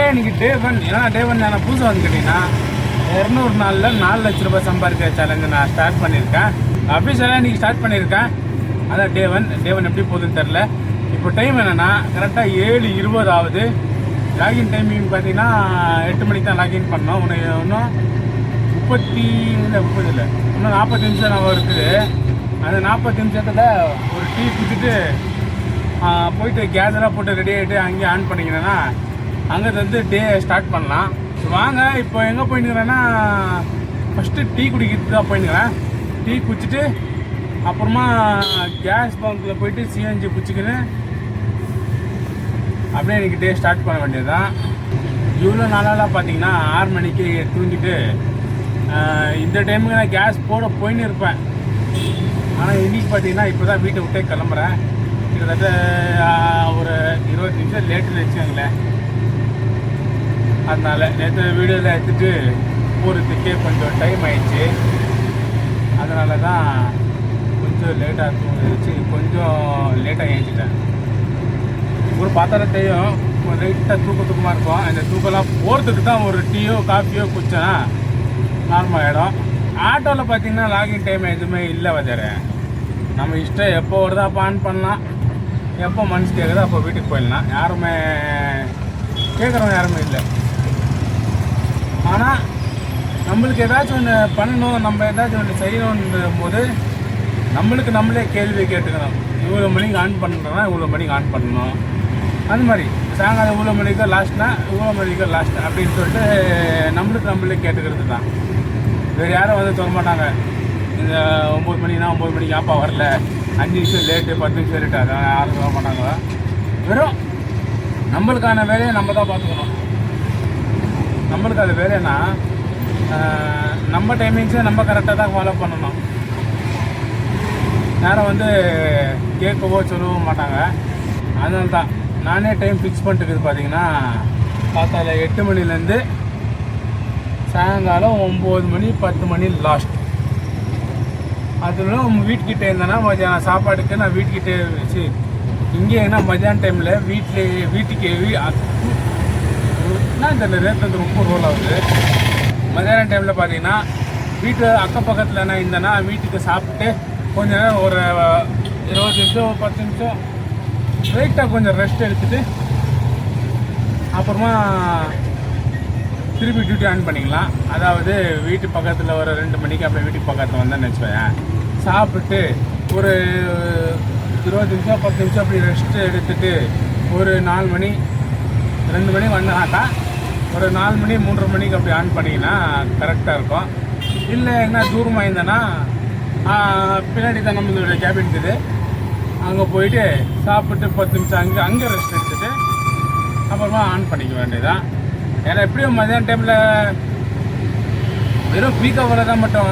இன்னைக்கு டே 1. ஏன்னா டே 1 நான் புதுசாக வந்து கேட்டிங்கன்னா 200 நாளில் 4 லட்ச ரூபாய் சம்பாதிக்கிற சேலஞ்சு நான் ஸ்டார்ட் பண்ணியிருக்கேன். அஃபிஷியலாக இன்றைக்கி ஸ்டார்ட் பண்ணியிருக்கேன். அதான் டே 1 எப்படி போகுதுன்னு தெரில. இப்போ டைம் என்னென்னா கரெக்டாக 7:20 ஆகுது. லாகின் டைமிங் பார்த்தீங்கன்னா 8 மணிக்கு தான் லாகின் பண்ணோம். இன்னும் 30 இல்லை இன்னும் 40 நிமிஷம் நம்ம இருக்குது. அந்த 40 நிமிஷத்தில் ஒரு டீ குடிச்சிட்டு போயிட்டு கேஸெல்லாம் போட்டு ரெடி ஆகிட்டு அங்கேயே ஆன் பண்ணிக்கிறேன்னா அங்கே வந்து டே ஸ்டார்ட் பண்ணலாம். வாங்க இப்போ எங்கே போயிட்டுக்கிறேன்னா ஃபஸ்ட்டு டீ குடிக்கிறதுக்கு தான் போயிட்டுக்கிறேன். டீ குடிச்சிட்டு அப்புறமா கேஸ் பங்கில் போயிட்டு சிஎன்ஜி குடிச்சிக்கின்னு அப்படியே எனக்கு டே ஸ்டார்ட் பண்ண வேண்டியது தான். இவ்வளோ நாளாக பார்த்தீங்கன்னா 6 மணிக்கு தூங்கிட்டு இந்த டைமுக்கு நான் கேஸ் போட போயின்னு இருப்பேன். ஆனால் இன்றைக்கி பார்த்தீங்கன்னா இப்போ தான் வீட்டை விட்டே கிளம்புறேன். கிட்டத்தட்ட ஒரு 20 நிமிஷம் லேட்டுன்னு வச்சுக்கோங்களேன். அதனால் நேற்று வீடியோவில் எடுத்துகிட்டு போகிறதுக்கே கொஞ்சம் டைம் ஆயிடுச்சு. அதனால தான் கொஞ்சம் லேட்டாக தூங்கிடுச்சு. கொஞ்சம் லேட்டாக ஏஞ்சிட்டேன். ஒரு பாத்திரத்தையும் லைட்டாக தூக்கமாக இருக்கும். அந்த தூக்கெல்லாம் போகிறதுக்கு தான் ஒரு டீயோ காஃபியோ குடிச்சேன்னா நார்மல் ஆகிடும். ஆட்டோவில் பார்த்தீங்கன்னா லாகின் டைம் எதுவுமே இல்லை. வச்சாரு நம்ம இஷ்டம் எப்போ வருதோ அப்போ ஆன் பண்ணலாம். எப்போ மனசு கேட்குதோ அப்போ வீட்டுக்கு போயிடலாம். யாருமே கேட்குறவங்க யாருமே இல்லை. ஆனால் நம்மளுக்கு ஏதாச்சும் ஒன்று பண்ணணும், நம்ம ஏதாச்சும் ஒன்று செய்யணுன்ற போது நம்மளுக்கு நம்மளே கேள்வி கேட்டுக்கணும். இவ்வளோ மணிக்கு ஆன் பண்ணுறோன்னா இவ்வளோ மணிக்கு ஆன் பண்ணணும். அது மாதிரி சாயங்காலம் இவ்வளோ மணிக்கு லாஸ்ட்னா இவ்வளோ மணிக்கு லாஸ்ட் அப்படின்னு சொல்லிட்டு நம்மளுக்கு நம்மளே கேட்டுக்கிறது தான். வேறு யாரும் வந்து சொல்ல மாட்டாங்க. இந்த 9 மணினா 9 மணிக்கு ஆப்பா வரல, 5 நிமிஷம் லேட்டு 10 நிமிஷம் லேட்டு, அதை யாரும் சொல்ல மாட்டாங்க. வெறும் நம்மளுக்கான வேலையை நம்ம தான் பார்த்துக்கணும். நம்மளுக்கு அது வேலைன்னா நம்ம டைமிங்ஸை நம்ம கரெக்டாக தான் ஃபாலோ பண்ணணும். யாரும் வந்து கேட்கவோ சொல்லவும் மாட்டாங்க. அதனால தான் நானே டைம் ஃபிக்ஸ் பண்ணிட்டுருக்குது. பார்த்தீங்கன்னா காத்தால 8 மணிலேருந்து சாயங்காலம் 9 மணி 10 மணி லாஸ்ட். அதில் வீட்டுக்கிட்டே இருந்தேன்னா மத்தியானம் சாப்பாடுக்கு நான் வீட்டுக்கிட்டே வச்சு இங்கே என்ன மத்தியான டைமில் வீட்டுக்கு என்ன இந்த ரேட் வந்து ரொம்ப ரோல் ஆகுது. மத்தியான டைமில் பார்த்தீங்கன்னா வீட்டு அக்கப்பக்கத்தில் என்ன இருந்தேன்னா வீட்டுக்கு சாப்பிட்டு கொஞ்ச நேரம் ஒரு 20 நிமிஷம் 10 நிமிஷம் லைட்டாக கொஞ்சம் ரெஸ்ட் எடுத்துகிட்டு அப்புறமா திருப்பி டியூட்டி ஆன் பண்ணிக்கலாம். அதாவது வீட்டு பக்கத்தில் ஒரு 2 மணிக்கு அப்படியே வீட்டுக்கு பக்கத்தில் வந்தேன்னு வச்சுக்கோங்க. சாப்பிட்டு ஒரு 20 நிமிஷம் 10 நிமிஷம் அப்படி ரெஸ்ட் எடுத்துகிட்டு ஒரு 4 மணி 2 மணி வந்தாக்கா ஒரு 4 மணி 3:30 மணிக்கு அப்படி ஆன் பண்ணிங்கன்னா கரெக்டாக இருக்கும். இல்லை என்ன தூரமாக இருந்தேன்னா பின்னாடி தான் நம்மளோட கேபின் இருக்குது. அங்கே போயிட்டு சாப்பிட்டு 10 நிமிஷம் அங்கே ரெஸ்ட் எடுத்துகிட்டு அப்புறமா ஆன் பண்ணிக்க வேண்டியதுதான். ஏன்னா எப்படியும் மதியான டைமில் வெறும் பீக் ஹவரில் தான் மட்டும்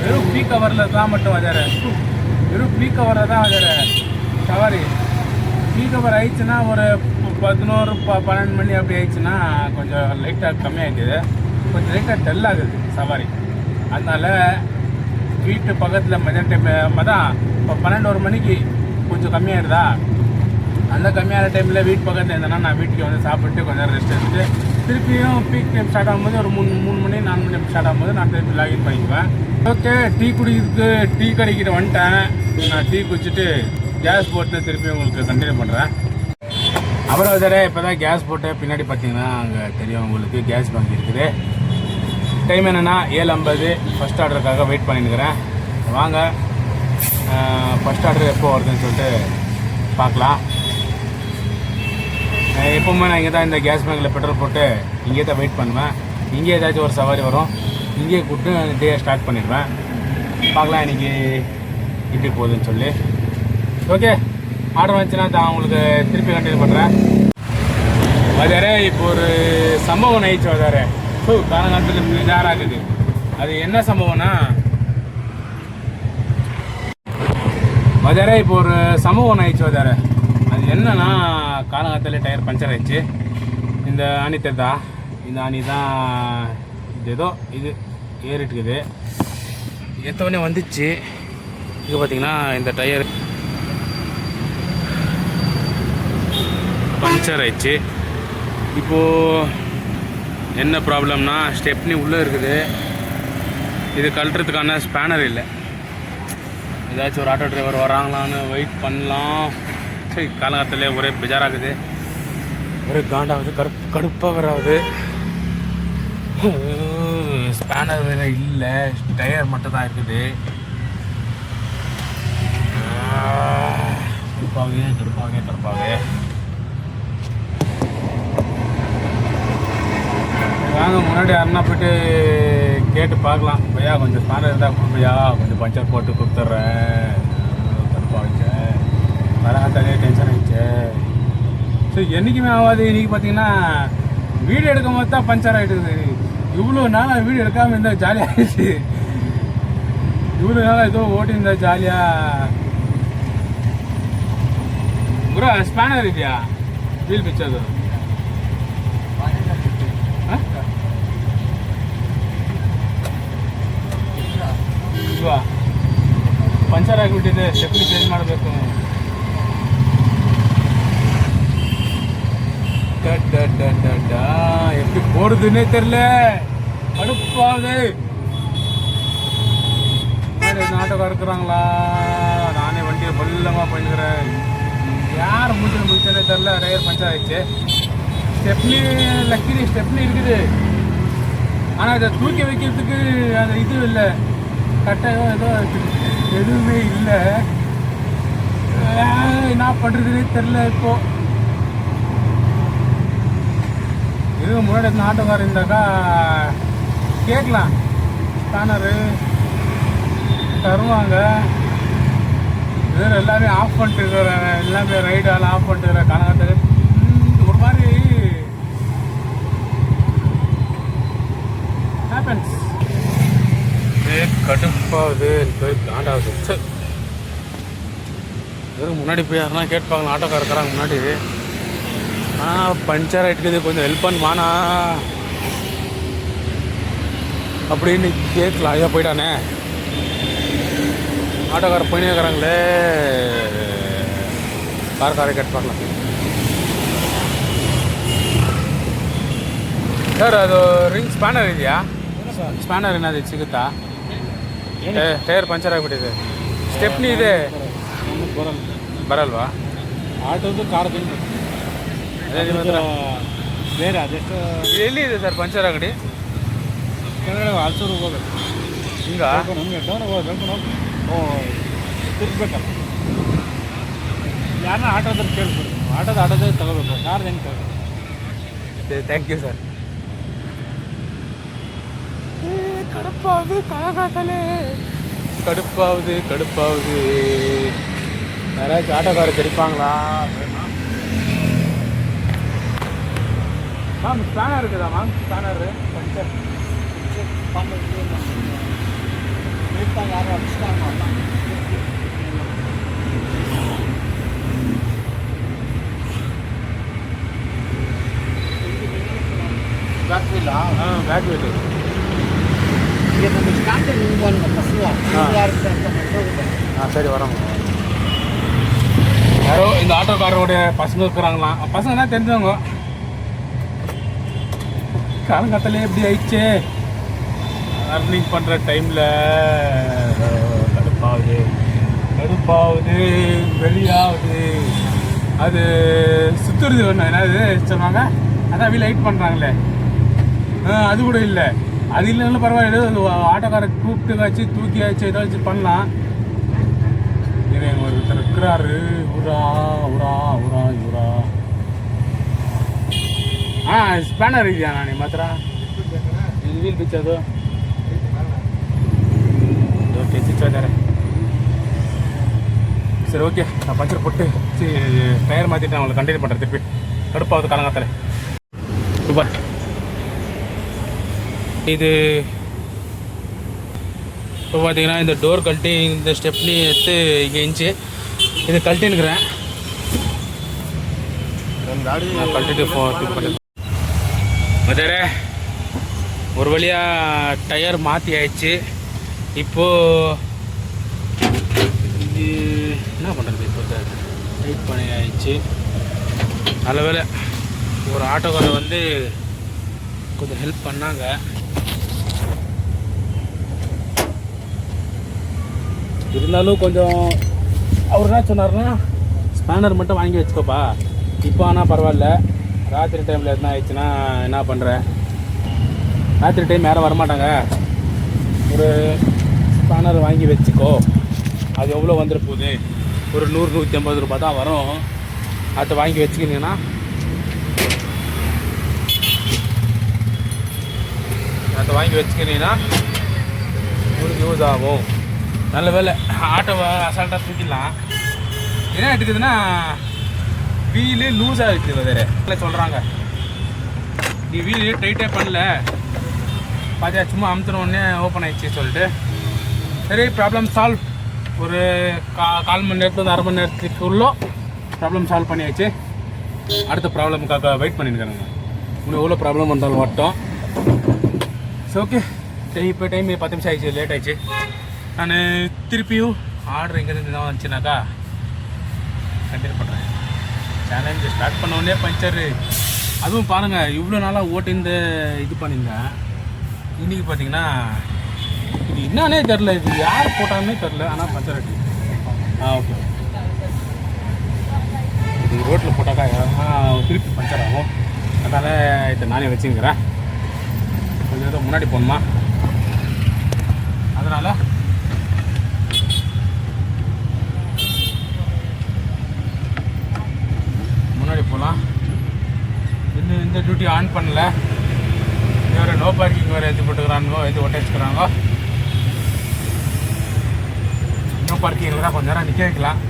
வெறும் பீக் ஹவரில் வச்சாரு. வெறும் பீக் ஹவரில் தான் வச்சாரு சவாரி. பீக் ஹவர் ஆயிடுச்சுன்னா ஒரு 11 12 மணி அப்படி ஆயிடுச்சுன்னா கொஞ்சம் லைட்டாக கம்மியாகிடுது. கொஞ்சம் லைட்டாக டல் ஆகுது சவாரி. அதனால் வீட்டு பக்கத்தில் மதியான டைம் தான் இப்போ 12 மணிக்கு கொஞ்சம் கம்மியாகிடுதா. அந்த கம்மியான டைமில் வீட்டு பக்கத்தில் இருந்தேன்னா நான் வீட்டுக்கு வந்து சாப்பிட்டு கொஞ்சம் ரெஸ்ட் எடுத்துட்டு திருப்பியும் பீக் டைம் ஸ்டார்ட் ஆகும்போது ஒரு 3 மணி 4 மணி ஸ்டார்ட் ஆகும்போது நான் திருப்பி லாகின் பண்ணிக்குவேன். ஓகே, டீ குடிக்கிறதுக்கு டீ கடைக்கிட்ட வந்துட்டேன். நான் டீ குடிச்சிட்டு கேஸ் போட்டு திருப்பி உங்களுக்கு கண்டினியூ பண்ணுறேன். அப்புறம் வேறு இப்போ தான் கேஸ் போட்டு பின்னாடி பார்த்தீங்கன்னா அங்கே தெரியும் உங்களுக்கு கேஸ் பங்க் இருக்குது. டைம் என்னென்னா 7:50. ஃபஸ்ட் ஆர்டருக்காக வெயிட் பண்ணிட்டுருக்கிறேன். வாங்க ஃபஸ்ட் ஆர்டர் எப்போ வருதுன்னு சொல்லிட்டு பார்க்கலாம். எப்போவுமே நான் இங்கே தான் இந்த கேஸ் பேங்கில் பெட்ரோல் போட்டு இங்கே தான் வெயிட் பண்ணுவேன். இங்கே ஏதாச்சும் ஒரு சவாரி வரும், இங்கேயே கூப்பிட்டு டே ஸ்டார்ட் பண்ணிடுவேன். பார்க்கலாம் இன்றைக்கி இப்படி போகுதுன்னு சொல்லி. ஓகே, ஆர்டர் வந்துச்சுன்னா நான் உங்களுக்கு திருப்பி கண்டினியூ பண்ணுறேன். வதாரு இப்போ ஒரு சம்பவம் ஆயிடுச்சு. வதாரு காலங்காலத்தில் பேஜாராகுது. அது என்ன சம்பவம்னா வதாரு இப்போ ஒரு சம்பவம் ஆயிடுச்சு. வதாரு அது என்னன்னா காலங்காலத்தில் டயர் பஞ்சர் ஆயிடுச்சு. இந்த ஆணி தெரிதா? இந்த ஆணி தான் இது ஏதோ இது ஏறிட்டுக்குது. எத்தவொடனே வந்துச்சு. இது பார்த்திங்கன்னா இந்த டயர் பஞ்சர் ஆயிடுச்சு. இப்போது என்ன ப்ராப்ளம்னா ஸ்டெப்னி உள்ளே இருக்குது, இது கழட்டுறதுக்கான ஸ்பேனர் இல்லை. ஏதாச்சும் ஒரு ஆட்டோ டிரைவர் வராங்களான்னு வெயிட் பண்ணலாம். சரி, காலகட்டத்திலே ஒரே பெஜாராகுது, ஒரே காண்டாகுது, கடுப்பாக வராது. ஸ்பேனர் வேறு இல்லை, டயர் மட்டும் தான் இருக்குது. கடுப்பாக வாங்க, முன்னாடி யாருன்னா போய்ட்டு கேட்டு பார்க்கலாம். பையா கொஞ்சம் ஸ்பேனர் இருந்தால் கொடுப்பையா, கொஞ்சம் பஞ்சர் போட்டு கொடுத்துட்றேன். கடுப்பாகிச்சேன், வரகாத்தாலே டென்ஷன் ஆகிடுச்சு. ஸோ என்றைக்குமே ஆகாது. இன்றைக்கி பார்த்தீங்கன்னா வீடியோ எடுக்கும் போது தான் பஞ்சர் ஆகிடுது. இவ்வளோ நாளாக வீடியோ எடுக்காமல் இருந்தால் ஜாலியாகிடுச்சு. இவ்வளோ நாளாக ஏதோ ஓட்டியிருந்தா ஜாலியாக. ப்ரோ ஸ்பேனர் ಇದೆಯಾ? ವೀಲ್ ಬಿಚ್ಚೋದು ಇಲ್ವಾ? ಪಂಚರ್ ಆಗಿಬಿಟ್ಟಿದೆ, ಸ್ಟೆಪ್ನಿ ಚೇಂಜ್ ಮಾಡಬೇಕು. எப்படி போடுதுன்னே தெரியல, கடுப்பாகுது. நாட்டகம் இருக்கிறாங்களா? நானே வண்டியை பல்லமாக பண்ணிக்கிறேன். யார் மூஞ்சில் முடிச்சதே தெரில, டயர் பஞ்சர் ஆகிடுச்சு. ஸ்டெப்னி லக்கிலி ஸ்டெப்னி இருக்குது, ஆனால் இதை தூக்கி வைக்கிறதுக்கு அந்த இது இல்லை, கட்டாயம் ஏதோ எதுவுமே இல்லை. என்ன பண்ணுறதுன்னே தெரில. இப்போது இது முன்னாடி ஆட்டோக்காரர் இருந்தாக்கா கேட்கலாம், ஸ்பேனரு தருவாங்க. வேறு எல்லாமே ஆஃப் பண்ணிட்டு இருக்கிறேன், எல்லாமே ரைடால் ஆஃப் பண்ணிட்டு இருக்கிறேன். காலகட்டத்தில் ஒரு மாதிரி ஹேப்பன்ஸ். கடுப்பாகுது, காண்டாகுது. சரி, வெறும் முன்னாடி போய் யாருன்னா கேட்பாங்க, ஆட்டோக்கார இருக்கிறாங்க முன்னாடி. பஞ்சர் ஆகிட்டுக்குது, கொஞ்சம் ஹெல்ப் பண்ணுவானா அப்படின்னு கேட்கலாம். ஐயா போயிட்டானே, ஆட்டோக்கார போயினே இருக்கிறாங்களே, காரை கேட்பாங்களா? ಸರ್ ಅದು ರಿಂಗ್ ಸ್ಪ್ಯಾನರ್ ಇದೆಯಾ? ಸ್ಪ್ಯಾನರ್ ಏನಾದ್ರು ಸಿಗುತ್ತಾ? ಟೈರ್ ಪಂಚರ್ ಆಗಿಬಿಟ್ಟಿದೆ, ಸ್ಟೆಪ್ನಿ ಇದೆ, ಬರಲ್ವಾ? ಆಟೋದು ಕಾರ್ ಅದೇ ನಿಮ್ಮ ಹತ್ರ ಬೇರೆ ಅದೆಷ್ಟು ಎಲ್ಲಿ ಇದೆ ಸರ್ ಪಂಚರ್ ಅಂಗಡಿ? ಕೆಳಗಡೆ ಆಲ್ಸೂರು ಹೋಗ್ಬೇಕು, ಹಿಂಗೆ ನಮಗೆ ಟೌನ್ ಹೋಗ್ಬೇಕು. ತಿರ್ಗಬೇಕಲ್ಲ, ಯಾರನ್ನ ಆಟೋದ್ರೆ ಕೇಳ್ಬೇಕು, ಆಟೋದೇ ತಗೋಬೇಕು, ಕಾರ್ ಹೆಂಗೆ ತಗೋಬೇಕು? Thank you sir. கடுப்பாகுது, காலகாத்தாலே கடுப்பாகுது. யாராச்சும் ஆட்டோக்காரர் தெரிப்பாங்களா? மேம் ஸ்பேனர் இருக்குதா மேம்? ஸ்பேனரு பஞ்சர் யாரும் அடிச்சுட்டாங்க. பேக் வீலா? Back wheel. சரி வரோம். யாரோ இந்த ஆட்டோக்காரருடைய பசங்க இருக்கிறாங்களாம். பசங்கன்னா தெரிஞ்சவங்க. காலங்காத்தாலே எப்படி ஆயிடுச்சு, அர்னிங் பண்ணுற டைமில் கடுப்பாகுது, வெளியாகுது. அது சுற்றுறது ஒன்று என்னது சொன்னாங்க, அதான் வீல் லைட் பண்ணுறாங்களே, அது கூட இல்லை. அது இல்லைனாலும் பரவாயில்ல, ஆட்டோக்காரை கூப்பிட்டு வச்சு தூக்கி வச்சு ஏதாச்சும் பண்ணலாம். இது எங்கள் ஒருத்தர் இருக்கிறாரு, ஊரா. ಸ್ಪ್ಯಾನರ್ ಇದೆಯಾ ನಾನು ನಿಮ್ಮ ಹತ್ರ? ಇದು ವೀಲ್ ಬಿಚ್ಚೋದು ಚಿಚ್ಚಿದ್ದಾರೆ. சரி ஓகே, நான் பஞ்சர் போட்டு டயர் மாற்றிட்டு நான் உங்களுக்கு கண்டினியூ பண்ணுறேன். திருப்பி கடுப்பாகுது காலங்காத்தால. சூப்பர். இது இப்போ பார்த்தீங்கன்னா இந்த டோர் கழட்டி இந்த ஸ்டெப்னி எடுத்து இங்கே இன்ச்சு இது கழட்டின்னுக்கிறேன். நான் கழட்டிட்டு பண்ணி மதரே ஒரு வழியாக டயர் மாற்றி ஆயிடுச்சு. இப்போது என்ன பண்ணுறது, இப்போ டைட் பண்ணி ஆயிடுச்சு. நல்ல வேலை ஒரு ஆட்டோக்காரர் வந்து கொஞ்சம் ஹெல்ப் பண்ணாங்க. இருந்தாலும் கொஞ்சம் அவர் என்ன சொன்னார்னா, ஸ்பேனர் மட்டும் வாங்கி வச்சுக்கோப்பா, இப்போ ஆனால் பரவாயில்ல, ராத்திரி டைமில் எதுனா ஆயிடுச்சுன்னா என்ன பண்ணுற, ராத்திரி டைம் யாரும் வரமாட்டாங்க, ஒரு ஸ்பேனர் வாங்கி வச்சுக்கோ, அது எவ்வளோ வந்துட போகுது, ஒரு 100-150 ரூபா தான் வரும், அதை வாங்கி வச்சுக்கினீங்கன்னா உங்களுக்கு யூஸ் ஆகும். நல்ல வேலை ஆட்டோவை அசால்ட்டாக தூக்கிடலாம். என்ன எடுக்குதுன்னா வீலு லூஸாக இருக்குது. வேறு சொல்கிறாங்க நீ வீலு டைட்டே பண்ணல, பாத்தியா சும்மா அமுத்தினோடனே ஓப்பன் ஆகிடுச்சு சொல்லிட்டு. சரி, ப்ராப்ளம் சால்வ். ஒரு கால் மணி நேரத்துலேருந்து அரை மணி நேரத்துக்குள்ளே ப்ராப்ளம் சால்வ் பண்ணியாச்சு. அடுத்த ப்ராப்ளமுக்காக வெயிட் பண்ணியிருக்காங்க. இன்னும் எவ்வளோ ப்ராப்ளம் வந்தாலும் வரட்டும். ஸோ ஓகே, இப்போ டைம் 10 நிமிஷம் ஆயிடுச்சு, லேட் ஆயிடுச்சு. நான் திருப்பியும் ஆர்டர் எங்கேருந்து தான் வந்துச்சுனாக்கா கண்டினியூ பண்ணுறேன். சேலஞ்சு ஸ்டார்ட் பண்ண உடனே பஞ்சரு. அதுவும் பாருங்கள், இவ்வளோ நாளாக ஓட்டிந்து இது பண்ணியிருந்தேன். இன்றைக்கி பார்த்தீங்கன்னா இது என்னன்னே தெரில, இது யார் போட்டாங்கன்னே தெரில, ஆனால் பஞ்சர் அடி. ஓகே, இது ரோட்டில் போட்டாக்கா திருப்பி பஞ்சர் ஆகும். அதனால் இதை நானே வச்சுக்கிறேன். கொஞ்சம் ஏதோ முன்னாடி போகணுமா, அதனால் முன்னாடி போகலாம். இன்னும் இந்த டியூட்டி ஆன் பண்ணல. வேறு நோ பார்க்கிங் வேறு எது போட்டுக்கிறானுங்கோ, எது ஒட்ட வச்சுக்கிறாங்கோ. நோ பார்க்கிங்கில் தான் கொஞ்சம் நேரம் நிற்க வைக்கலாம்.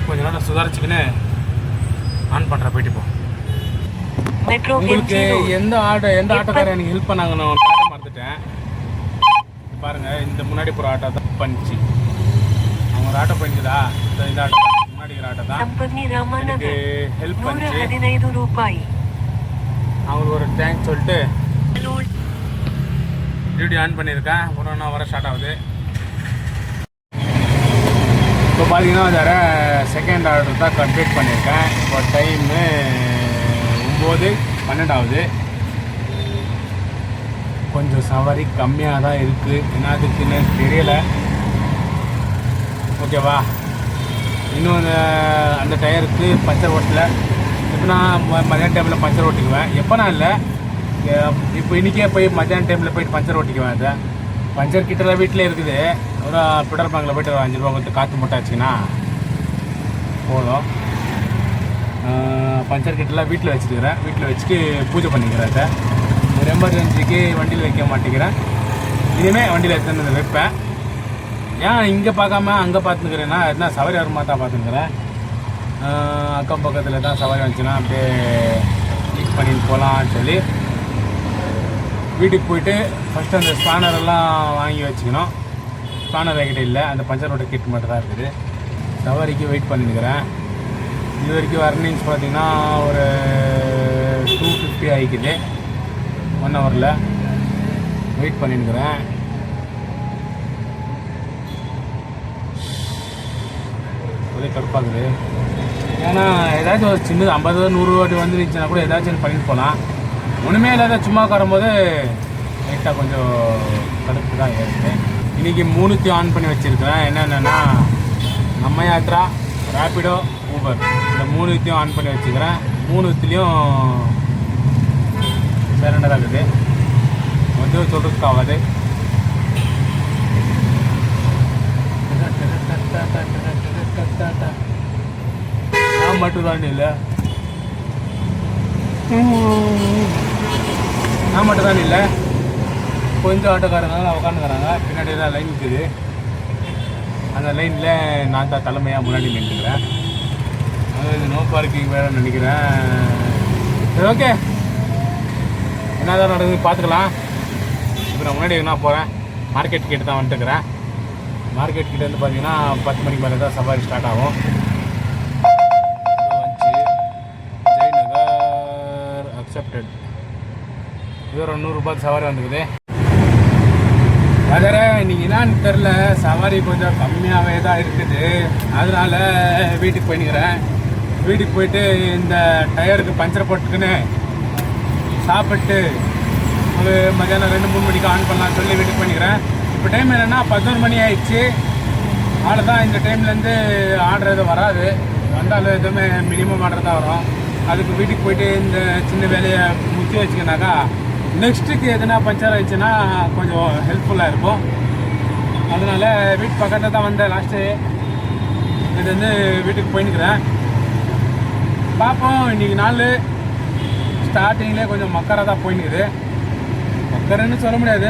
கொஞ்சம் நேரம் சுதாரிச்சுக்கின்னு ஆன் பண்ணுற போயிட்டு போ. உங்களுக்கு எந்த ஆட்டோக்காரர் எனக்கு ஹெல்ப் பண்ணாங்கன்னு காட்ட மறந்துட்டேன். பாருங்கள், இந்த முன்னாடி போகிற ஆட்டோ தான் பண்ணிச்சு. அவங்க ஒரு ஆட்டோ பண்ணிக்குதா, இந்த ஆட்டோ முன்னாடி ஆட்டோ தான் எனக்கு ஹெல்ப் பண்ணிச்சு. அவங்களுக்கு ஒரு தேங்க்ஸ் சொல்லிட்டு டியூட்டி ஆன் பண்ணியிருக்கேன். ஒரு 1 hour ஸ்டார்ட் ஆகுது. இப்போ பார்த்தீங்கன்னா வேறு செகண்ட் ஆர்டர் தான் கம்ப்ளீட் பண்ணியிருக்கேன். இப்போ டைமு 9:12 ஆகுது. கொஞ்சம் சவாரி கம்மியாக தான் இருக்குது, என்னதுக்குன்னு தெரியலை. ஓகேவா, இன்னும் அந்த டயருக்கு பஞ்சர் ஓட்டலை. இப்போ நான் மதியான டைமில் பஞ்சர் ஓட்டிக்குவேன். எப்போ நான் இல்லை, இப்போ இன்றைக்கே போய் மத்தியான டைமில் போயிட்டு பஞ்சர் ஓட்டிக்குவேன். அதை பஞ்சர் கிட்டலாம் வீட்டில் இருக்குது. ஒரு பெட்ரோல் பங்கில் போய்ட்டு 5 ரூபா கொடுத்து காற்று மூட்டை ஆச்சுன்னா போதும். பஞ்சர் கிட்டலாம் வீட்டில் வச்சுருக்கிறேன். வீட்டில் வச்சுட்டு பூஜை பண்ணிக்கிறேன். அதை ஒரு எமர்ஜென்சிக்கு வண்டியில் வைக்க மாட்டேங்கிறேன். இனிமேல் வண்டியில் எடுத்துன்னு வைப்பேன். ஏன் இங்கே பார்க்காம அங்கே பார்த்துக்கிறேன்னா, என்ன சவாரி வருமா தான் பார்த்துக்கிறேன். அக்கம் பக்கத்தில் தான் சவாரி வந்துச்சுன்னா அப்படியே யூஸ் பண்ணிட்டு போகலான்னு சொல்லி வீட்டுக்கு போயிட்டு ஃபஸ்ட்டு அந்த ஸ்பேனரெல்லாம் வாங்கி வச்சுக்கணும். ஸ்பேனர் என்கிட்ட இல்லை, அந்த பஞ்சர் ஓட்ட கிட் மட்டும் தான் இருக்குது. சவாரிக்கு வெயிட் பண்ணிக்கிறேன். இது வரைக்கும் அர்னிங்ஸ் பார்த்திங்கன்னா ஒரு 250 ஆகிக்குது 1 ஹவரில். வெயிட் பண்ணிக்கிறேன். ஒரே கடுப்பாகுது. ஏன்னா ஏதாச்சும் ஒரு சின்னது 50-100 வாட்டி வந்துருந்துச்சுன்னா கூட ஏதாச்சும் பண்ணிட்டு போகலாம். ஒன்றுமே இல்லாத சும்மா உட்காரும்போது லைட்டாக கொஞ்சம் கடுப்பு தான் ஏறுது. இன்றைக்கி 3த்தையும் ஆன் பண்ணி வச்சுருக்கிறேன். என்னென்னா நம்ம யாத்ரா, ரேப்பிடோ, ஊபர், இந்த 3த்தையும் ஆன் பண்ணி வச்சுக்கிறேன். 3த்துலேயும் சைலண்டாக இருக்குது, வந்து சொல்கிறதுக்கு ஆகாது. நான் மட்டும்தான் இல்லை, நான் மட்டும்தான் இல்லை, கொஞ்சம் ஆட்டோக்காரங்க உட்காந்துக்கிறாங்க. பின்னாடி தான் லைன் இருக்குது. அந்த லைனில் நான் தான் தலைமையாக முன்னாடி நின்றுக்கிறேன். அது நோ பார்க்கிங் வேறு நினைக்கிறேன். சரி, ஓகே, என்ன தான் நடக்குது பார்த்துக்கலாம். இப்போ நான் முன்னாடி என்ன போகிறேன், மார்க்கெட் கிட்ட தான் வந்துட்டுக்கிறேன். மார்க்கெட் கிட்ட வந்து பார்த்தீங்கன்னா 10 மணிக்கு மேலே தான் சவாரி ஸ்டார்ட் ஆகும். ஜெய்நகர் அக்செப்டட். இது ஒரு 100 ரூபாய்க்கு சவாரி வந்துக்குது. வேற இன்னைக்கு என்னான்னு தெரில, சவாரி கொஞ்சம் கம்மியாகவே தான் இருக்குது. அதனால வீட்டுக்கு போய்னுக்கிறேன். வீட்டுக்கு போயிட்டு இந்த டயருக்கு பஞ்சர் போட்டுக்குன்னு சாப்பிட்டு ஒரு மத்தியானம் 2-3 மணிக்கு ஆன் பண்ணலாம்னு சொல்லி வீட்டுக்கு பண்ணிக்கிறேன். இப்போ டைம் என்னென்னா 11 மணி ஆயிடுச்சு. அவ்வளோதான். இந்த டைம்லேருந்து ஆர்டர் எதுவும் வராது. வந்தாலும் எதுவுமே மினிமம் ஆர்டர் தான் வரும். அதுக்கு வீட்டுக்கு போயிட்டு இந்த சின்ன வேலையை முடிச்சு வச்சுக்கினாக்கா நெக்ஸ்ட்டுக்கு எதுனா பஞ்சர் ஆயிடுச்சுன்னா கொஞ்சம் ஹெல்ப்ஃபுல்லாக இருக்கும். அதனால் வீட்டு பக்கத்தில் தான் வந்தேன் லாஸ்ட்டு. இது வந்து வீட்டுக்கு போயின்னுக்கிறேன். பார்ப்போம். இன்றைக்கி நாள் ஸ்டார்டிங்லேயே கொஞ்சம் மக்கராக தான் போயின்னுக்குது. மக்கருன்னு சொல்ல முடியாது.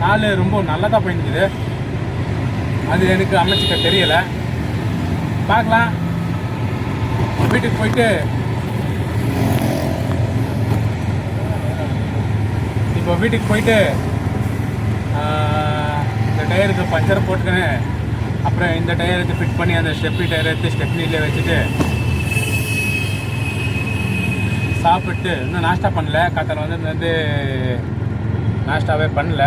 நாள் ரொம்ப நல்லா தான் போயின்னுக்குது. அது எனக்கு அமைச்சிக்க தெரியலை. பார்க்கலாம். வீட்டுக்கு போயிட்டு இந்த டயருக்கு பஞ்சர் போட்டுக்கினேன். அப்புறம் இந்த டயர் எடுத்து ஃபிட் பண்ணி அந்த ஸ்டெப்னி டயர் எடுத்து ஸ்டெப்னியில் வச்சுட்டு சாப்பிட்டு இன்னும் நாஷ்டா பண்ணல. காத்தால வந்து நாஷ்டாவே பண்ணல.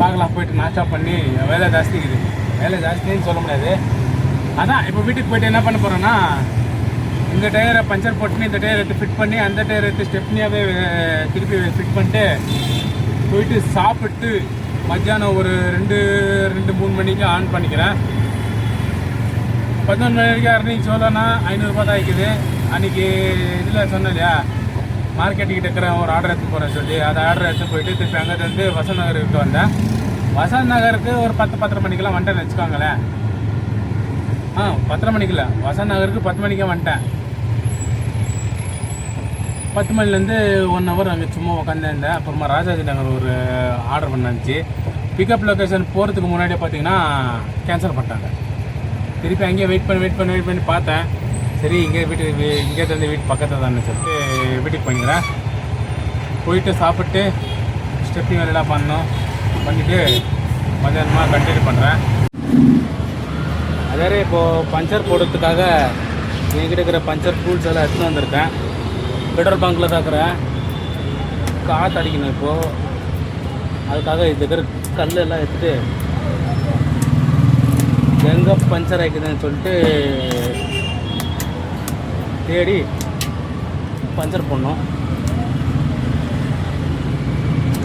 பார்க்கலாம். போயிட்டு நாஷ்டா பண்ணி வேலை ஜாஸ்திக்குது. வேலை ஜாஸ்தின்னு சொல்ல முடியாது. அதான் இப்போ வீட்டுக்கு போய்ட்டு என்ன பண்ண போகிறேன்னா இந்த டயரை பஞ்சர் போட்டுன்னு இந்த டயர் எடுத்து ஃபிட் பண்ணி அந்த டயர் எடுத்து ஸ்டெப்னியாகவே திருப்பி ஃபிட் பண்ணிட்டு போயிட்டு சாப்பிட்டு மத்தியானம் ஒரு 2-3 மணிக்கு ஆன் பண்ணிக்கிறேன். 11 மணிக்கு அன்றைக்கி சொல்லனா 500 ரூபா தான் ஆகிக்குது. அன்றைக்கி இதில் சொன்னேன் இல்லையா, மார்க்கெட்டுக்கிட்ட இருக்கிற ஒரு ஆர்டர் எடுத்து போகிறேன்னு சொல்லி அந்த ஆர்டர் எடுத்து போயிட்டு திருப்பி அங்கேருந்து வசந்த் நகருக்கு வந்தேன். வசந்த் நகருக்கு ஒரு 10-10:30 மணிக்கெல்லாம் வந்துட்டேன்னு வச்சுக்கோங்களேன். 10:30 மணிக்கு இல்லை, வசந்த் நகருக்கு 10 மணிக்கே வந்துட்டேன். 10 மணிலேருந்து 1 ஹவர் அங்கே சும்மா உட்காந்துருந்தேன். அப்புறமா ராஜாஜி நகர் ஒரு ஆர்டர் பண்ணாச்சு. பிக்கப் லொக்கேஷன் போகிறதுக்கு முன்னாடியே பார்த்தீங்கன்னா கேன்சல் பண்ணிட்டாங்க. திருப்பி அங்கேயே வெயிட் பண்ணி பார்த்தேன். சரி இங்கே தந்து வீட்டு பக்கத்தில் தானே சொல்லிட்டு வீட்டுக்கு பண்ணிக்கிறேன். போயிட்டு சாப்பிட்டு ஸ்டெப்பிங் வேலையெல்லாம் பண்ணிவிட்டு மத்தியானமாக கண்டினியூ பண்ணுறேன். அதே இப்போது பஞ்சர் போடுறதுக்காக என்கிட்ட இருக்கிற பஞ்சர் டூல்ஸ் எல்லாம் எடுத்துன்னு வந்திருக்கேன். பெட்ரோல் பங்க்கில் தான் இருக்கிறேன். காற்று அடிக்கணும் இப்போது. அதுக்காக இது இருக்கிற கல் எல்லாம் எடுத்துகிட்டு எங்கே பஞ்சர் ஆகிக்குதுன்னு சொல்லிட்டு தேடி பஞ்சர் பண்ணோம்.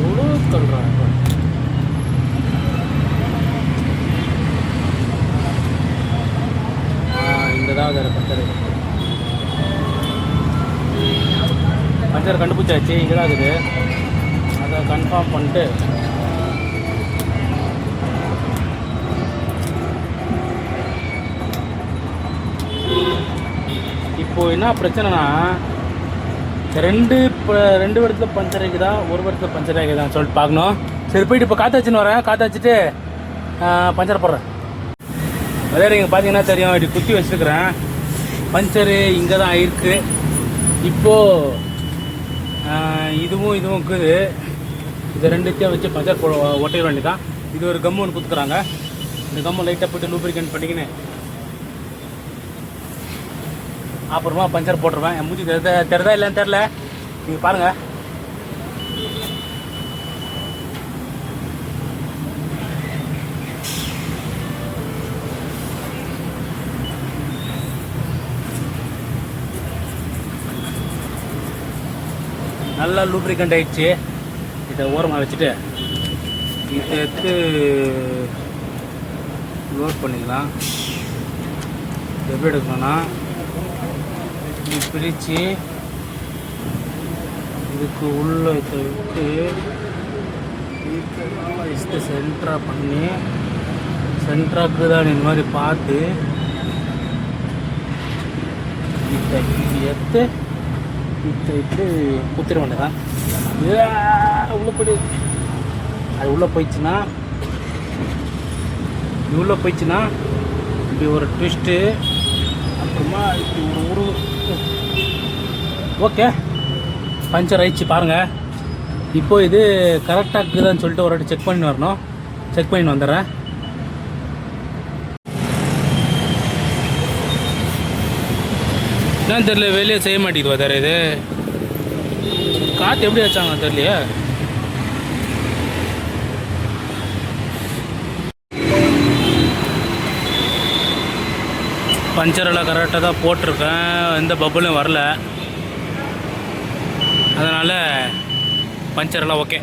எவ்வளோ சொல்கிறேன். இங்கே தான் வேறு பஞ்சர் கண்டுபிடிச்சாச்சு. இங்கே தான் இருக்குது. அதை கன்ஃபார்ம் பண்ணிட்டு இப்போது என்ன பிரச்சனைனா ரெண்டு இடத்துல பஞ்சர் ஆகிக்குதா ஒரு இடத்துல பஞ்சர் ஆகிக்குதான்னு சொல்லிட்டு பார்க்கணும். சரி போயிட்டு இப்போ காற்று வச்சுன்னு வரேன். காற்று வச்சுட்டு பஞ்சர் போடுறேன். அதே நீங்கள் பார்த்தீங்கன்னா தெரியும், இப்படி குத்தி வச்சுருக்கிறேன். பஞ்சரு இங்கே தான் ஆயிருக்கு. இப்போது இதுவும் இருக்குது. இது ரெண்டுத்தையும் வச்சு பஞ்சர் ஒட்டிட வேண்டியதான். இது ஒரு கம்மு ஒன்று கொடுத்துக்குறாங்க. இந்த கம்மு லைட்டாக போய்ட்டு லூப்ரிகேட் பண்ணிக்கின்னு அப்புறமா பஞ்சர் போட்டுருவேன். என் மூஞ்சி தெரிதா இல்லைன்னு தெரில, நீங்கள் பாருங்கள். நல்லா லூப்ரிகண்ட் ஆகிடுச்சு. இதை ஓரமாக வச்சுட்டு இதை எடுத்து லோட் பண்ணிக்கலாம். எப்படி எடுக்கணும்னா இப்படி பிரித்து இதுக்கு உள்ள இதை விட்டு இதை சென்டராக பண்ணி சென்டராக்கு தான் இந்த மாதிரி பார்த்து இதை எடுத்து இட்டு குத்திர வேண்டியதான். உள்ளே போய்ட்டு அது உள்ளே போயிடுச்சுன்னா இப்படி ஒரு ட்விஸ்ட்டு, அப்புறமா இப்படி ஒரு ஓகே பஞ்சர் ஆயிடுச்சு பாருங்கள். இப்போது இது கரெக்டாக இருக்குதான்னு சொல்லிட்டு ஒரு வாட்டி செக் பண்ணி வரணும். செக் பண்ணி வந்துடுறேன். என்னன்னு தெரியல, வெளியே செய்ய மாட்டேங்குது. வேறு இது காற்று எப்படி வச்சாங்க தெரியலையே. பஞ்சரெல்லாம் கரெக்டாக தான் போட்டிருக்கேன். எந்த பப்புளும் வரல. அதனால் பஞ்சரெல்லாம் ஓகே.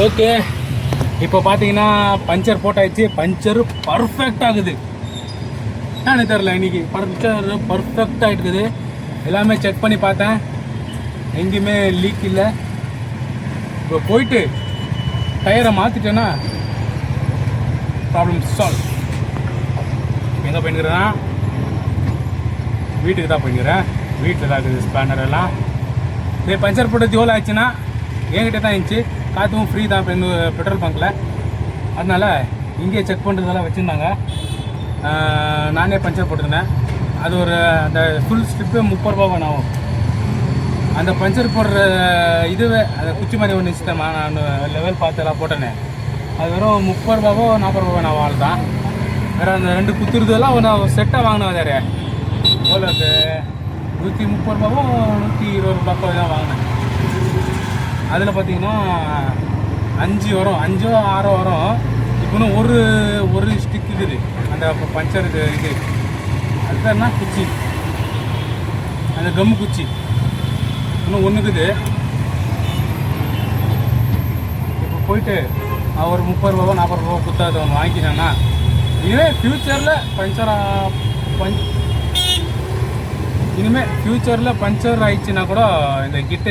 ஓகே, இப்போ பார்த்தீங்கன்னா பஞ்சர் போட்டாச்சு. பஞ்சரு பர்ஃபெக்ட் ஆகுது. என்னன்னு தெரில, இன்றைக்கி பஞ்சர் பர்ஃபெக்டாக இருக்குது. எல்லாமே செக் பண்ணி பார்த்தேன், எங்கேயுமே லீக் இல்லை. இப்போ போயிட்டு டயரை மாற்றிட்டேன்னா ப்ராப்ளம் சால்வ். எங்கே போயின்னுக்கிறேன்னா வீட்டுக்கு தான் போயின்னுக்கிறேன். வீட்டில் தான் இருக்குது ஸ்பேனர் எல்லாம். இதே பஞ்சர் போட்டது எவ்வளோ ஆச்சுன்னா என்கிட்ட தான் இருந்துச்சு. காற்றும் ஃப்ரீ தான் பெட்ரோல் பங்க்கில். அதனால் இங்கேயே செக் பண்ணுறதெல்லாம் வச்சுருந்தாங்க. நானே பஞ்சர் போட்டிருந்தேன். அது ஒரு அந்த ஃபுல் ஸ்ட்ரிப்பே 30 ரூபா ஆகும். அந்த பஞ்சர் போடுற இதுவே அந்த குச்சி மாதிரி ஒன்று வச்சுட்டேன். நான் லெவல் பார்த்து எல்லாம் போட்டேனே, அது வெறும் 30 ரூபாவோ 40 ரூபா நான் வாழ் தான். வேறு அந்த 2 குத்துறதெல்லாம் ஒன்று செட்டாக வாங்கினேன். வேறு எவ்வளோ அது 130 ரூபாவோ 120 ரூபாக்கோ தான் வாங்கினேன். அதில் பார்த்தீங்கன்னா 5 வரும், 5ஓ 6ஓ வரும். இப்போ ஒரு ஸ்டிக் இருக்குது அந்த பஞ்சர் இது. அதுதான் குச்சி, அந்த கம்மு குச்சி இன்னும் ஒன்றுக்குது. இப்போ போயிட்டு ஒரு 30 ரூபாவோ 40 ரூபா குத்தாது ஒன்று வாங்கிக்கிட்டாங்கன்னா இனிமேல் ஃப்யூச்சரில் பஞ்சர் ஆயிடுச்சுன்னா கூட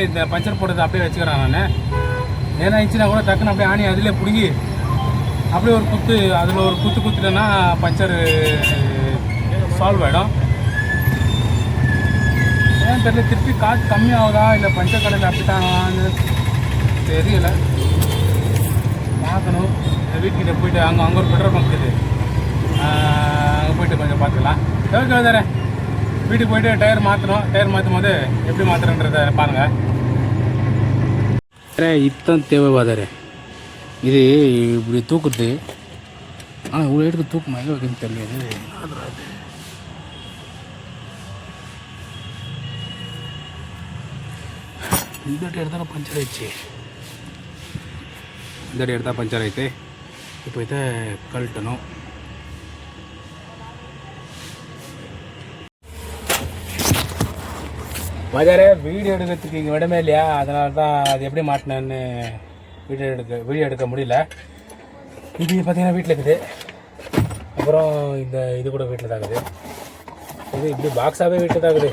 இந்த பஞ்சர் போட்டது அப்படியே வச்சுக்கிறேன் நான். ஏன்னா ஆயிடுச்சுன்னா கூட டக்குன்னு அப்படியே ஆணி அதிலே பிடுங்கி அப்படியே ஒரு குத்து, அதில் ஒரு குத்து குத்துட்டேன்னா பஞ்சர் சால்வ் ஆகிடும். ஏன் தெரியல, திருப்பி காசு கம்மியாகுதா இல்லை பஞ்சர் கடையில் அப்படிட்டாங்களான்னு தெரியல. பார்க்கணும். வீட்டுக்கிட்ட போயிட்டு அங்கே ஒரு பெட்ரோல் பங்க் இருக்குது, அங்கே போயிட்டு கொஞ்சம் பார்த்துக்கலாம். ஓகே தரேன். வீட்டுக்கு போயிட்டு டயர் மாற்றணும். டயர் மாற்றும் போது எப்படி மாற்றுறன்றதை பாருங்கள். இத்தான் தேவைப்பாதாரு. இது இப்படி தூக்குறது. ஆனால் இவ்வளோ எடுத்து தூக்குமா, எங்கே வைக்கணும்னு தெரியல. இந்த இடத்துல பஞ்சர் ஆயிடுச்சு. இந்த இடத்துல பஞ்சர் ஆயிடுச்சு. இப்போ இதை கழட்டணும். மஜாரே வீடியோ எடுக்கிறதுக்கு இங்கே இடமே இல்லையா, அதனால தான் அது எப்படி மாட்டினேன்னு வீடியோ எடுக்க முடியல. இது பார்த்தீங்கன்னா வீட்டில் இருக்குது. அப்புறம் இது கூட வீட்டில் தான் இருக்குது. இது இப்படி பாக்ஸாகவே வீட்டில் தான் இருக்குது.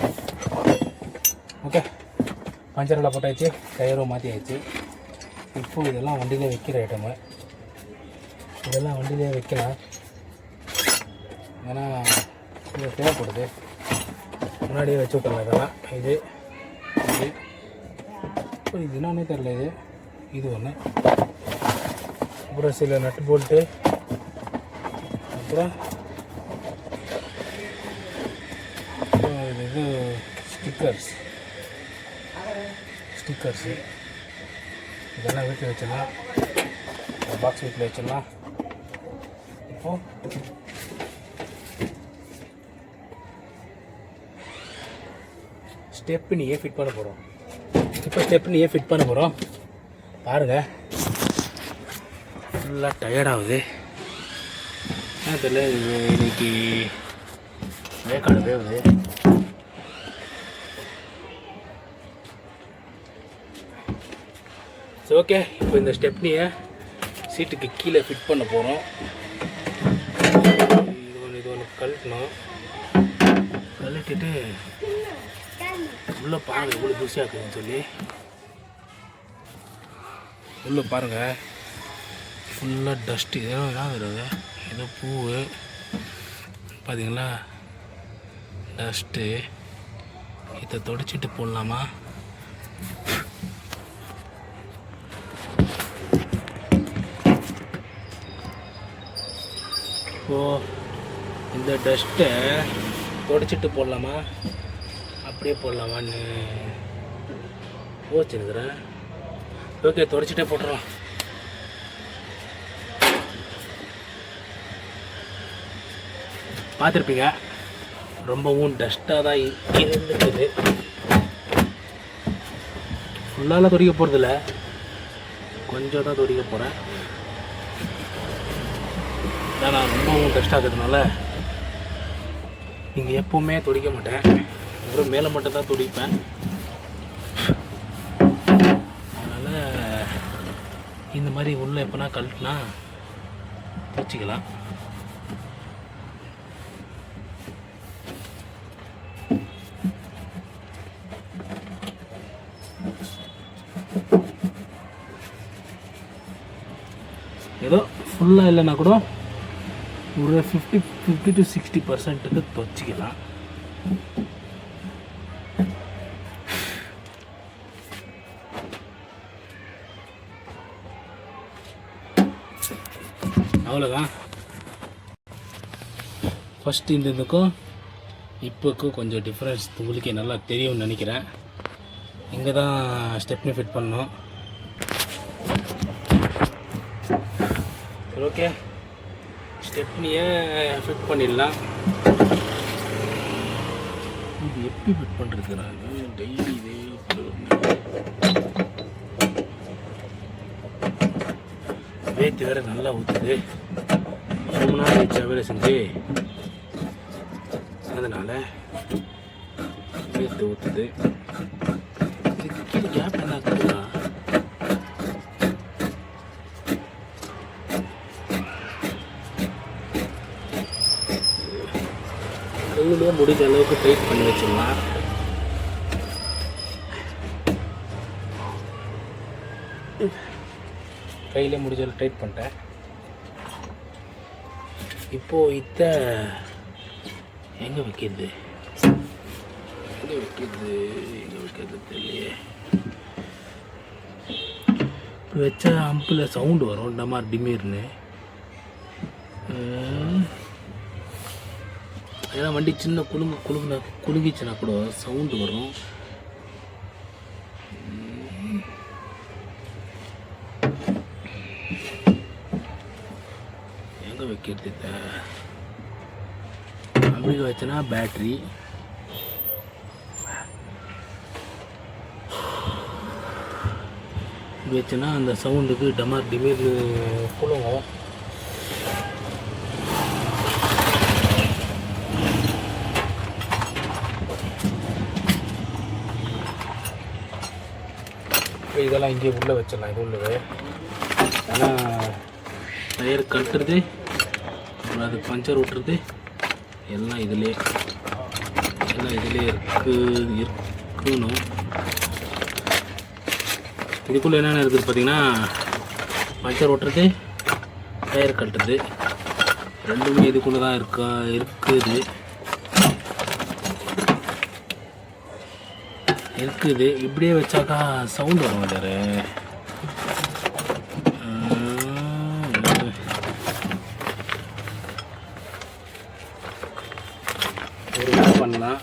ஓகே, பஞ்சரெல்லாம் போட்டாச்சு, டயரும் மாற்றி ஆயிடுச்சு. இப்போ இதெல்லாம் வண்டியிலே வைக்கிற ஐட்டமு. இதெல்லாம் வண்டியிலே வைக்கலாம், ஏன்னா இது தேவைப்படுது. முன்னாடியே வச்சு விட்டுறேன். இதெல்லாம் இது என்னன்னே தெரில. இது ஒன்று, அப்புறம் சில நட்டு போல்ட்டு, அப்புறம் இது ஸ்டிக்கர்ஸு இதெல்லாம் வீட்டில் வச்சிடலாம். பாக்ஸ் வீட்டில் வச்சிடலாம். இப்போது ஸ்டெப்னியே ஃபிட் பண்ண போகிறோம். பாருங்கள், ஃபுல்லாக டயர்டாகுது. என்ன தெரியல, இன்னைக்கு வேக்காடு வேவுது. ஸோ ஓகே, இப்போ இந்த ஸ்டெப்னியை சீட்டுக்கு கீழே ஃபிட் பண்ண போகிறோம். இது ஒன்று கழட்டணும். கழட்டிட்டு உள்ளே பாருங்கள் எவ்வளோ தூசியாக இருக்குதுன்னு சொல்லி. உள்ளே பாருங்கள் ஃபுல்லாக டஸ்ட்டு. இதெல்லாம் என்ன வருது, ஏதோ பூ பார்த்தீங்களா, டஸ்ட்டு. இதை தொடச்சிட்டு போடலாமா? இப்போது இந்த டஸ்ட்டை தொடச்சிட்டு போடலாமா, அப்படியே போடலாமான்னு யோசிச்சுருக்கிறேன். ஓகே, தொடச்சிட்டே போட்டுறோம். பார்த்துருப்பீங்க, ரொம்பவும் டஸ்ட்டாக தான் இருந்துக்குது. ஃபுல்லாலாம் துடிக்க போகிறதில்ல, கொஞ்சம் தான் துடிக்க போகிறேன். ஏன்னா நான் ரொம்பவும் டெஸ்ட் ஆகுறதுனால இங்கே எப்போவுமே துடிக்க மாட்டேன், வெறும் மேலே மட்டும் தான் துடிப்பேன். அதனால் இந்த மாதிரி உள்ளே எப்போனா கழட்டினா வச்சுக்கலாம். ஏதோ ஃபுல்லாக இல்லைன்னா கூட ஒரு 50 to 60% துவச்சிக்கலாம். அவ்வளோதான். ஃபஸ்ட்டு இந்த இதுக்கும் இப்போக்கும் கொஞ்சம் டிஃப்ரென்ஸ் உங்களுக்கே நல்லா தெரியும்னு நினைக்கிறேன். இங்கே தான் ஸ்டெப்னி ஃபிட் பண்ணோம். ஓகே, ஸ்டெப்னியை ஃபிட் பண்ணிடலாம். இது எப்படி ஃபிட் பண்ணுறது? நான் டெய்லி இதே வேத்து வேறு நல்லா ஊற்றுது. ரொம்ப நாள் வச்சா வேலை செஞ்சு அதனால் வேத்து ஊற்றுது. இதுக்கு கீழே கேப் என்ன ஆகுதுன்னா கையிலே முடிஞ்ச அளவுக்கு டைட் பண்ணி வச்சிடலாம். கையிலே முடிஞ்ச அளவுக்கு டைட் பண்ணிட்டேன். இப்போது எங்கே வைக்கிறது தெரியலையே. இப்போ வச்சா அம்பில் சவுண்டு வரும் டமார் டிமீர்னு. ஏன்னா வண்டி சின்ன குலுங்கிச்சுன்னா கூட சவுண்டு வரும். எங்கே வைக்கிறது? அப்படி வச்சனா பேட்ரி வச்சுன்னா அந்த சவுண்டுக்கு டமார் டிமீர்னு குலுங்கும். இதெல்லாம் இங்கே உள்ளே வச்சிடலாம். இது உள்ளவே ஏன்னா டயர் கட்டுறது, அது பஞ்சர் விட்டுறது எல்லாம் இதிலே இருக்கணும். இதுக்குள்ளே என்னென்ன இருக்குது பார்த்தீங்கன்னா, பஞ்சர் ஓட்டுறது, டயர் கட்டுறது ரெண்டுமே இதுக்குள்ளே தான் இருக்குது. இப்படியே வச்சாக்கா சவுண்டு வரும். வேறு ஒரு பண்ணலாம்.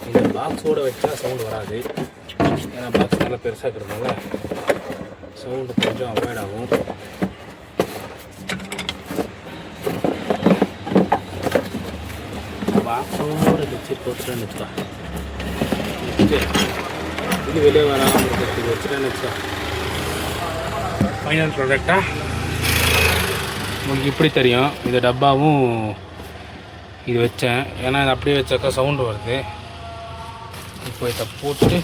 இந்த பாக்ஸோடு வச்சா சவுண்டு வராது. ஏன்னா பாக்ஸ் நல்லா பெருசாக இருக்கிறதுனால சவுண்டு கொஞ்சம் அவாய்ட் ஆகும். பாக்ஸோடு வச்சுருக்கோன்னு வச்சுக்கா, இது வெளியே வராமல் இருக்கிறதுக்கு வச்சுட்டேன்னு வச்சுக்கா. ஃபைனல் ப்ராடக்டாக உங்களுக்கு இப்படி தெரியும். இந்த டப்பாவும் இது வச்சேன், ஏன்னா இது அப்படியே வச்சாக்கா சவுண்டு வருது. இப்போ இதை போட்டு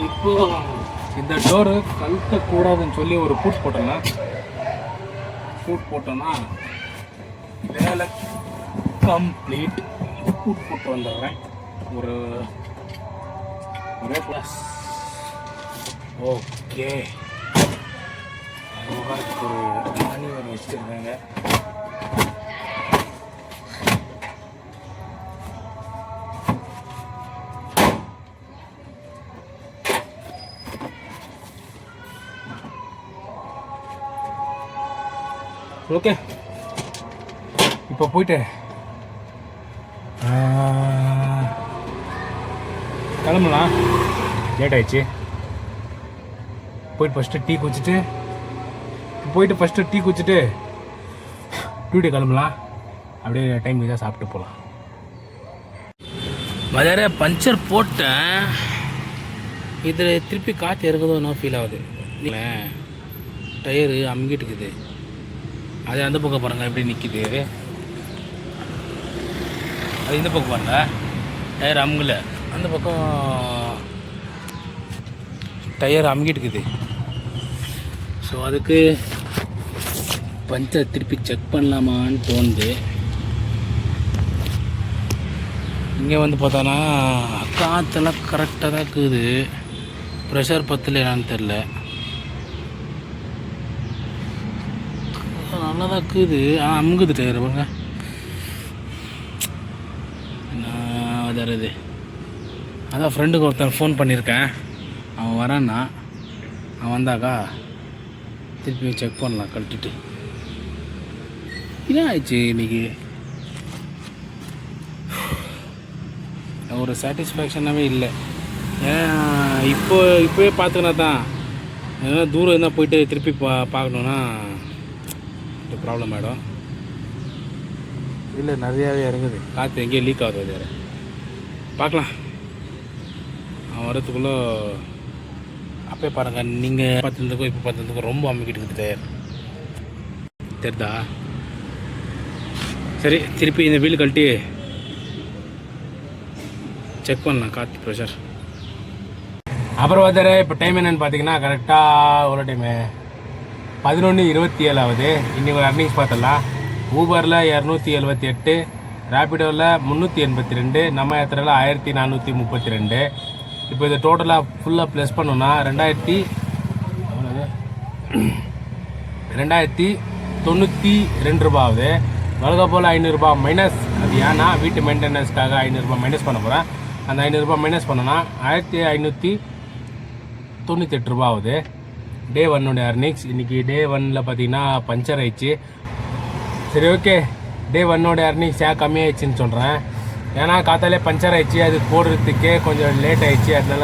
இப்போது இந்த டோரு கழட்டக்கூடாதுன்னு சொல்லி ஒரு பூட் போட்டோன்னா வேலை கம்ப்ளீட். பூட் போட்டு வந்துடுறேன். ஒரு ப்ளஸ் ஓகே. ஒரு மணி ஒரு வச்சுருக்காங்க. ஓகே, இப்போ போயிட்டு கிளம்பலாம். லேட் ஆயிடுச்சு. போயிட்டு ஃபஸ்ட்டு டீ குடிச்சிட்டு டியூட்டி கிளம்பலாம். அப்படியே டைம் இதாக சாப்பிட்டு போகலாம். வேறு பஞ்சர் போட்டேன், இதில் திருப்பி காற்று இறங்குதோ என்ன ஃபீல் ஆகுது. டயரு அமுங்கிட்டு இருக்குது. அது அந்த பக்கம் பாருங்கள் எப்படி நிற்கிது. அது இந்த பக்கம் பாருங்க, டயர் அமுங்கலை. அந்த பக்கம் டயர் அமுங்கிட்டு இருக்குது. ஸோ அதுக்கு பஞ்சர் திருப்பி செக் பண்ணலாமான்னு தோணுது. இங்கே வந்து பார்த்தோன்னா காற்றெல்லாம் கரெக்டாக தான் இருக்குது. ப்ரெஷர் பத்தில் என்னான்னு தெரில, நல்லா தான் இருக்குது. அமுங்குது டயர் பாருங்க. நான் வதறது அதான் ஃப்ரெண்டுக்கு ஒருத்தன் ஃபோன் பண்ணியிருக்கேன், அவன் வரான்னா. அவன் வந்தாக்கா திருப்பி செக் பண்ணலாம் கழட்டிட்டு. என்ன ஆயிடுச்சு இன்றைக்கி ஒரு சாட்டிஸ்ஃபேக்ஷனாகவே இல்லை. ஏன்னா இப்போவே பார்த்துக்கினா தான், ஏன்னா தூரம் இருந்தால் போயிட்டு திருப்பி பார்க்கணுன்னா ப்ராப்ளம் ஆகிடும். இல்லை நிறையாவே இறங்குது, காற்று எங்கேயும் லீக் ஆகுது. வேறு பார்க்கலாம், அவன் வரத்துக்குள்ளே. அப்போ பாருங்கள், நீங்கள் பார்த்துருந்துக்கும் இப்போ பார்த்துருந்துக்கும் ரொம்ப அமுக்கிட்டு இருக்குது டயர், தெரிதா? சரி, திருப்பி இந்த வீல் கழட்டி செக் பண்ணலாம் காற்று ப்ரெஷர். அப்புறம் பார்த்தாரு இப்போ டைம் என்னென்னு பார்த்தீங்கன்னா கரெக்டாக ஒரு டைமு 11:27 ஆகுது. இன்றைக்கி ஒரு அர்னிங்ஸ் பார்த்துடலாம். ஊபரில் 278, ரேபிடோவில் 382, நம்ம யாத்திரையில் 1432. இப்போ இதை டோட்டலாக ஃபுல்லாக ப்ளஸ் பண்ணோன்னா 2092 ரூபா ஆகுது. வழக்க போல் 500 ரூபா மைனஸ். அது ஏன்னா வீட்டு மெயின்டெனன்ஸ்க்காக 500 ரூபா மைனஸ் பண்ண போகிறேன். அந்த 500 ரூபா மைனஸ் பண்ணோன்னா 1598 ரூபா ஆகுது. டே 1 அர்னிங்ஸ். இன்றைக்கி டே 1 பார்த்தீங்கன்னா பஞ்சர் ஆயிடுச்சு. சரி, ஓகே, டே 1 அர்னிங்ஸ் ஏன் கம்மியாயிடுச்சுன்னு சொல்கிறேன். ஏன்னா காத்தாலே பஞ்சர் ஆயிடுச்சு, அது போடுறதுக்கே கொஞ்சம் லேட் ஆகிடுச்சு. அதனால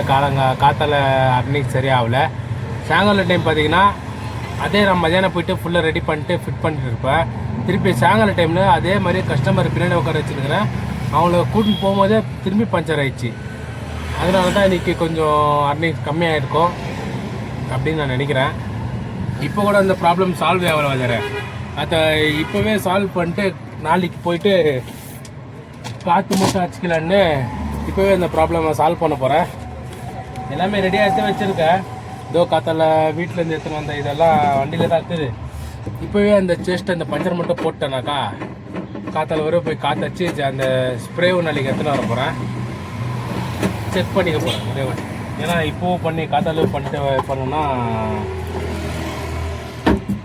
காத்தால அர்னிங்ஸ் சரியாகலை. சாயங்காலம் டைம் பார்த்தீங்கன்னா அதே நான் மதியானம் போய்ட்டு ஃபுல்லாக ரெடி பண்ணிட்டு ஃபிட் பண்ணிட்டு இருப்பேன். திருப்பி சாயங்கால டைமில் அதே மாதிரி கஸ்டமர் பின்னாடி உட்கார வச்சுருக்கிறேன். அவங்கள கூட்டின்னு போகும்போதே திரும்பி பஞ்சர் ஆயிடுச்சு. அதனால தான் இன்றைக்கி கொஞ்சம் அர்னிங்ஸ் கம்மியாக அப்படின்னு நான் நினைக்கிறேன். இப்போ கூட அந்த ப்ராப்ளம் சால்வ் ஆகலை. வேறு அதை இப்போவே சால்வ் பண்ணிட்டு நாளைக்கு போயிட்டு காற்று மட்டும் அடிச்சிக்கலான்னு இப்போவே அந்த ப்ராப்ளமை சால்வ் பண்ண போகிறேன். எல்லாமே ரெடியாக எடுத்து வச்சுருக்கேன். இதோ காத்தால வீட்டிலேருந்து எடுத்துன்னு வந்த இதெல்லாம் வண்டியில் தான் இருக்குது. இப்போவே அந்த செஸ்ட் அந்த பஞ்சர் மட்டும் போட்டேனாக்கா காத்தால வர போய் காற்று அடிச்சு அந்த ஸ்ப்ரேவும் நாளைக்கு எடுத்துன்னு வர போகிறேன். செக் பண்ணிக்க போகிறேன் ஒரே வாட்டி. ஏன்னா இப்போவும் பண்ணி காத்தால பண்ணிட்டு பண்ணோன்னா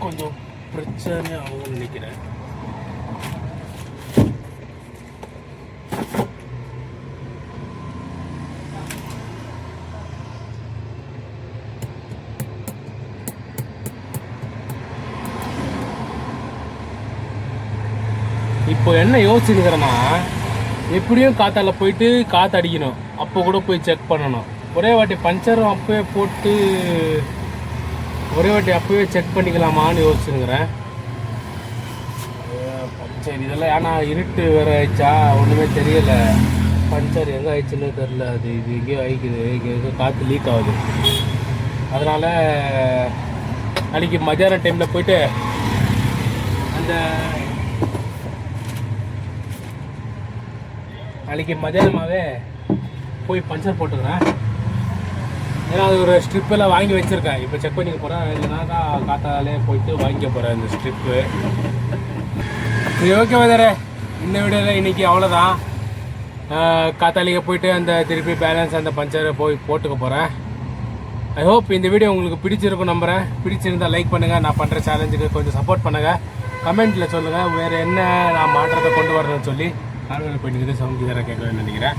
கொஞ்சம் பிரச்சனை ஆகும்னு நினைக்கிறேன். இப்போ என்ன யோசிச்சுக்கிறேன்னா, எப்படியும் காத்தால போயிட்டு காற்று அடிக்கணும், அப்போ கூட போய் செக் பண்ணணும். ஒரே வாட்டி பஞ்சரும் அப்போவே போட்டு ஒரே வாட்டி அப்போவே செக் பண்ணிக்கலாமான்னு யோசிச்சுக்கிறேன். பஞ்சர் இதெல்லாம் ஏன்னா இருட்டு வேறு ஆயிடுச்சா ஒன்றுமே தெரியலை. பஞ்சர் எங்கே ஆயிடுச்சுன்னு தெரில. அது இது எங்கேயோ ஆயிக்குது, இங்கே காற்று லீக் ஆகுது. அதனால் நாளைக்கு மத்தியான டைமில் போயிட்டு நாளைக்கு மத்தியானமாகவே போய் பஞ்சர் போட்டுக்கிறேன். ஏன்னா அது ஒரு ஸ்ட்ரிப்பெல்லாம் வாங்கி வச்சுருக்கேன். இப்போ செக் பண்ணிக்க போகிறேன். இல்லைனாக்கா காத்தாலே போயிட்டு வாங்கிக்க போகிறேன் இந்த ஸ்ட்ரிப்பு. சரி, ஓகே வேறு இந்த வீடியோவில் இன்றைக்கி அவ்வளோதான். காத்தாலிக்கு போயிட்டு அந்த திருப்பி பேலன்ஸ் அந்த பஞ்சரை போய் போட்டுக்க போகிறேன். ஐ ஹோப் இந்த வீடியோ உங்களுக்கு பிடிச்சிருக்கும் நம்புகிறேன். பிடிச்சிருந்தால் லைக் பண்ணுங்கள். நான் பண்ணுற சேலஞ்சுக்கு கொஞ்சம் சப்போர்ட் பண்ணுங்கள். கமெண்ட்டில் சொல்லுங்கள் வேறு என்ன நான் மாற்றத்தை கொண்டு வரணும்னு சொல்லி. கால்வெல் போயிட்டு சவுண்ட் தர கேட்கணும்னு நினைக்கிறேன்.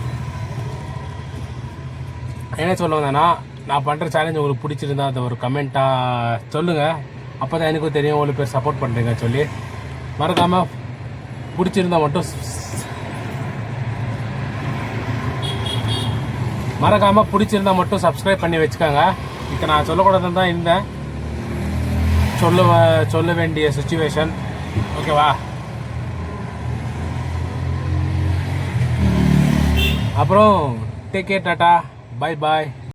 என்ன சொல்ல வந்தேன்னா, நான் பண்ணுற சேலஞ்ச் உங்களுக்கு பிடிச்சிருந்தா அதை ஒரு கமெண்ட்டாக சொல்லுங்கள். அப்போ தான் எனக்கும் தெரியும் எவ்வளோ பேர் சப்போர்ட் பண்ணுறீங்க சொல்லி. மறக்காமல் பிடிச்சிருந்தா மட்டும் சப்ஸ்கிரைப் பண்ணி வச்சுக்கோங்க. இப்போ நான் சொல்லக்கூடாதுன்னு தான் இருந்தேன், சொல்ல வேண்டிய சுச்சுவேஷன். ஓகேவா? அப்புறம் டேக் கேர், டாட்டா, பாய் பாய்.